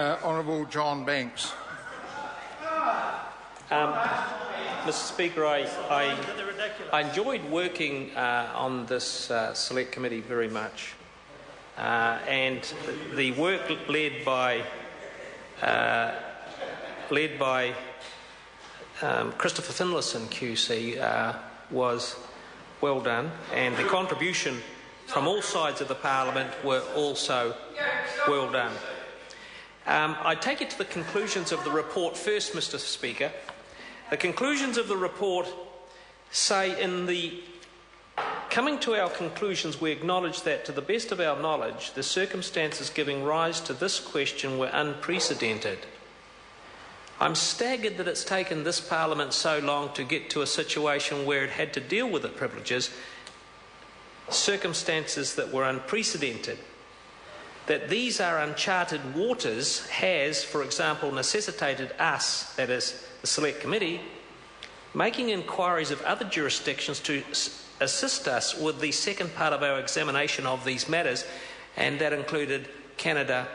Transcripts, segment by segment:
Honourable John Banks. Mr. Speaker, I enjoyed working on this select committee very much, and the work led by Christopher Finlayson QC was well done, and the contribution from all sides of the Parliament were also well done. I take it to the conclusions of the report first, Mr. Speaker. The conclusions of the report say, in the coming to our conclusions, we acknowledge that, to the best of our knowledge, the circumstances giving rise to this question were unprecedented. I'm staggered that it's taken this Parliament so long to get to a situation where it had to deal with the privileges, circumstances that were unprecedented. That these are uncharted waters has, for example, necessitated us, that is, the Select Committee, making inquiries of other jurisdictions to assist us with the second part of our examination of these matters, and that included Canada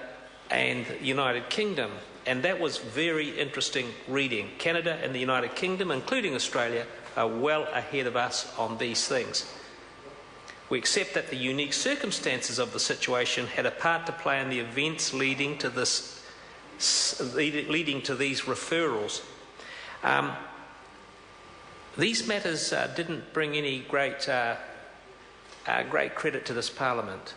and the United Kingdom. And that was very interesting reading. Canada and the United Kingdom, including Australia, are well ahead of us on these things. We accept that the unique circumstances of the situation had a part to play in the events leading to these referrals. These matters didn't bring any great credit to this Parliament.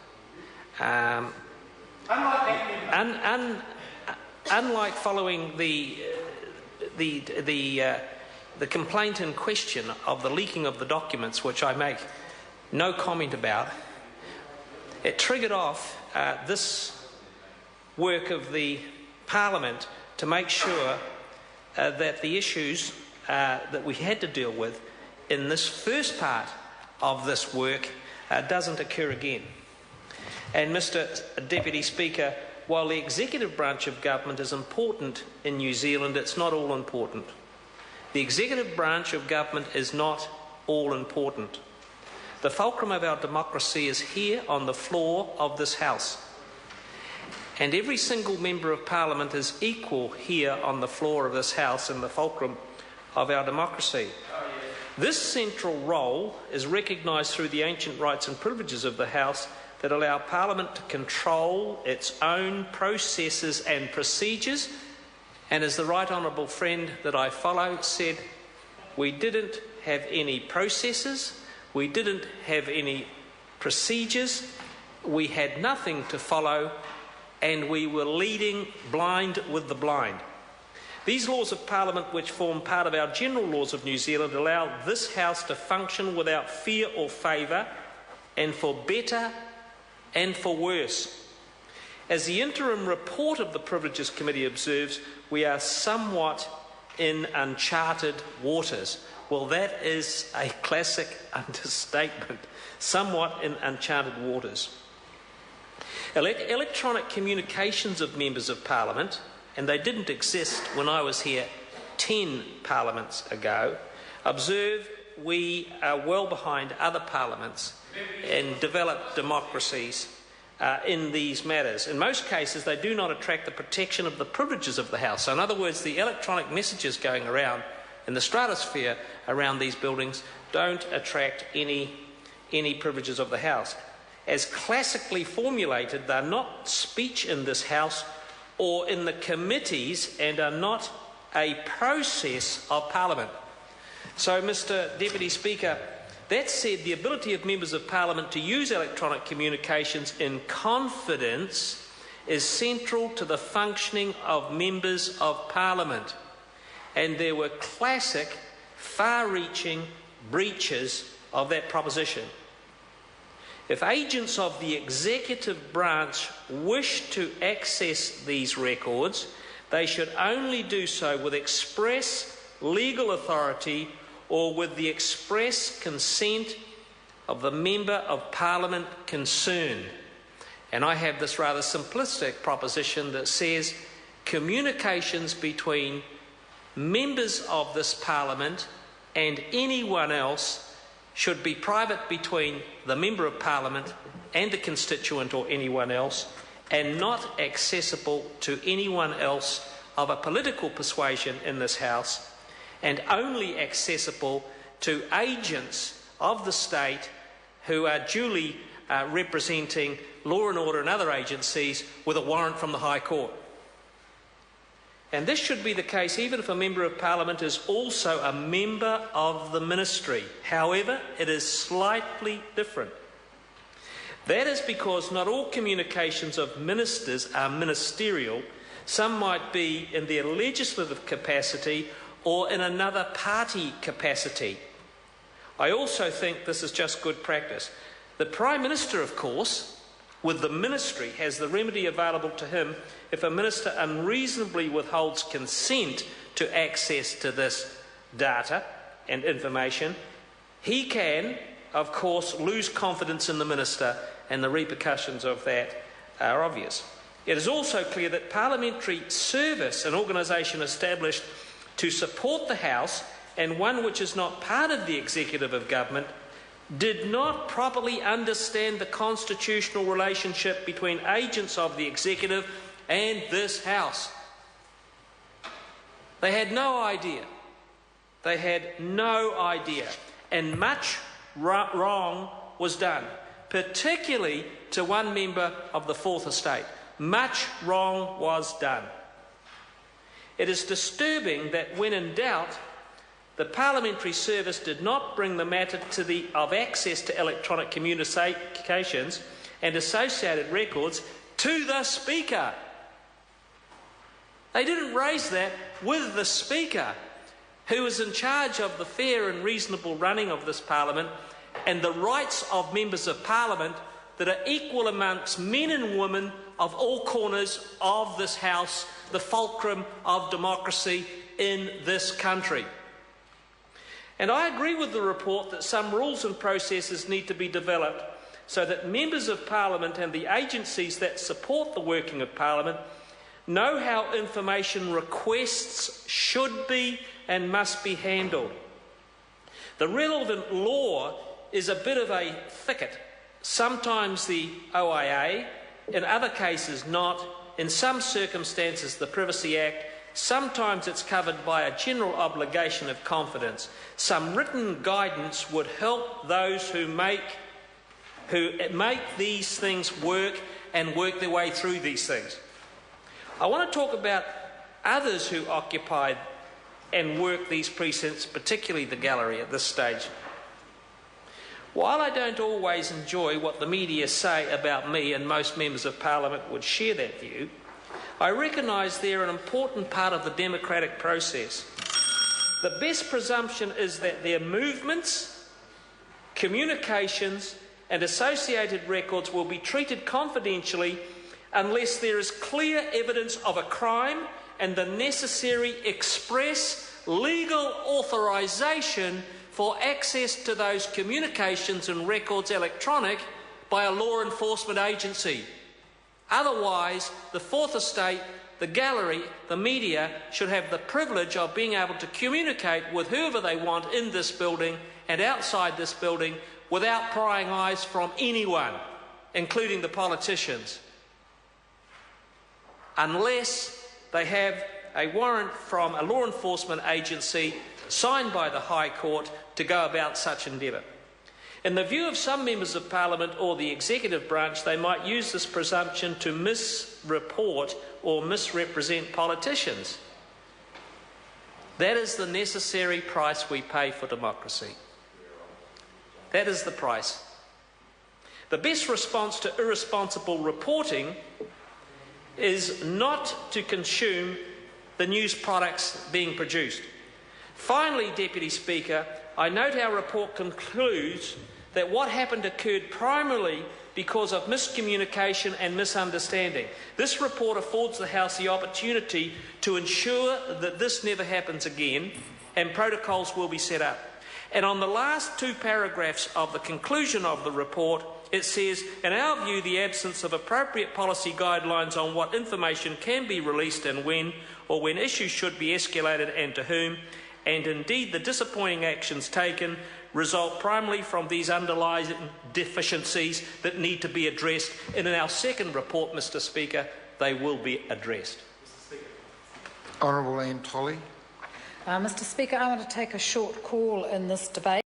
Unlike following the complaint in question of the leaking of the documents, which I make no comment about, it triggered off this work of the Parliament to make sure that the issues that we had to deal with in this first part of this work doesn't occur again. And Mr. Deputy Speaker, while the executive branch of government is important in New Zealand, it's not all important. The executive branch of government is not all important. The fulcrum of our democracy is here on the floor of this House. And every single member of Parliament is equal here on the floor of this House in the fulcrum of our democracy. This central role is recognised through the ancient rights and privileges of the House that allow Parliament to control its own processes and procedures. And as the Right Honourable friend that I follow said, we didn't have any processes, we didn't have any procedures, we had nothing to follow, and we were leading blind with the blind. These laws of Parliament, which form part of our general laws of New Zealand, allow this House to function without fear or favour, and for better and for worse. As the interim report of the Privileges Committee observes, we are somewhat in uncharted waters. Well, that is a classic understatement. Somewhat in uncharted waters. Electronic communications of members of Parliament, and they didn't exist when I was here 10 parliaments ago, observe we are well behind other parliaments in developed democracies in these matters. In most cases, they do not attract the protection of the privileges of the House. So in other words, the electronic messages going around in the stratosphere around these buildings don't attract any privileges of the House. As classically formulated, they're not speech in this House or in the committees, and are not a process of Parliament. So, Mr. Deputy Speaker, that said, the ability of members of Parliament to use electronic communications in confidence is central to the functioning of members of Parliament. And there were classic, far-reaching breaches of that proposition. If agents of the executive branch wish to access these records, they should only do so with express legal authority or with the express consent of the Member of Parliament concerned. And I have this rather simplistic proposition that says communications between members of this Parliament and anyone else should be private between the Member of Parliament and the constituent or anyone else, and not accessible to anyone else of a political persuasion in this House, and only accessible to agents of the state who are duly representing law and order and other agencies with a warrant from the High Court. And this should be the case even if a Member of Parliament is also a member of the ministry. However, it is slightly different. That is because not all communications of ministers are ministerial. Some might be in their legislative capacity or in another party capacity. I also think this is just good practice. The Prime Minister, of course, with the ministry, has the remedy available to him if a minister unreasonably withholds consent to access to this data and information. He can, of course, lose confidence in the minister, and the repercussions of that are obvious. It is also clear that parliamentary service, an organisation established to support the House and one which is not part of the executive of government, did not properly understand the constitutional relationship between agents of the executive and this House. They had no idea. They had no idea. And much wrong was done, particularly to one member of the Fourth Estate. Much wrong was done. It is disturbing that when in doubt, the Parliamentary Service did not bring the matter of access to electronic communications and associated records to the Speaker. They didn't raise that with the Speaker, who is in charge of the fair and reasonable running of this Parliament and the rights of members of Parliament that are equal amongst men and women of all corners of this House, the fulcrum of democracy in this country. And I agree with the report that some rules and processes need to be developed so that members of Parliament and the agencies that support the working of Parliament know how information requests should be and must be handled. The relevant law is a bit of a thicket. Sometimes the OIA, in other cases not, in some circumstances the Privacy Act. Sometimes it's covered by a general obligation of confidence. Some written guidance would help those who make these things work and work their way through these things. I want to talk about others who occupy and work these precincts, particularly the gallery at this stage. While I don't always enjoy what the media say about me, and most members of Parliament would share that view, I recognise they're an important part of the democratic process. The best presumption is that their movements, communications and associated records will be treated confidentially unless there is clear evidence of a crime and the necessary express legal authorisation for access to those communications and records electronic by a law enforcement agency. Otherwise, the Fourth Estate, the gallery, the media should have the privilege of being able to communicate with whoever they want in this building and outside this building without prying eyes from anyone, including the politicians, unless they have a warrant from a law enforcement agency signed by the High Court to go about such endeavour. In the view of some members of Parliament or the executive branch, they might use this presumption to misreport or misrepresent politicians. That is the necessary price we pay for democracy. That is the price. The best response to irresponsible reporting is not to consume the news products being produced. Finally, Deputy Speaker, I note our report concludes that what happened occurred primarily because of miscommunication and misunderstanding. This report affords the House the opportunity to ensure that this never happens again, and protocols will be set up. And on the last two paragraphs of the conclusion of the report, it says, in our view, the absence of appropriate policy guidelines on what information can be released and when, or when issues should be escalated and to whom, and indeed the disappointing actions taken, result primarily from these underlying deficiencies that need to be addressed. And in our second report, Mr. Speaker, they will be addressed. Honourable Ian Tolley. Mr. Speaker, I want to take a short call in this debate.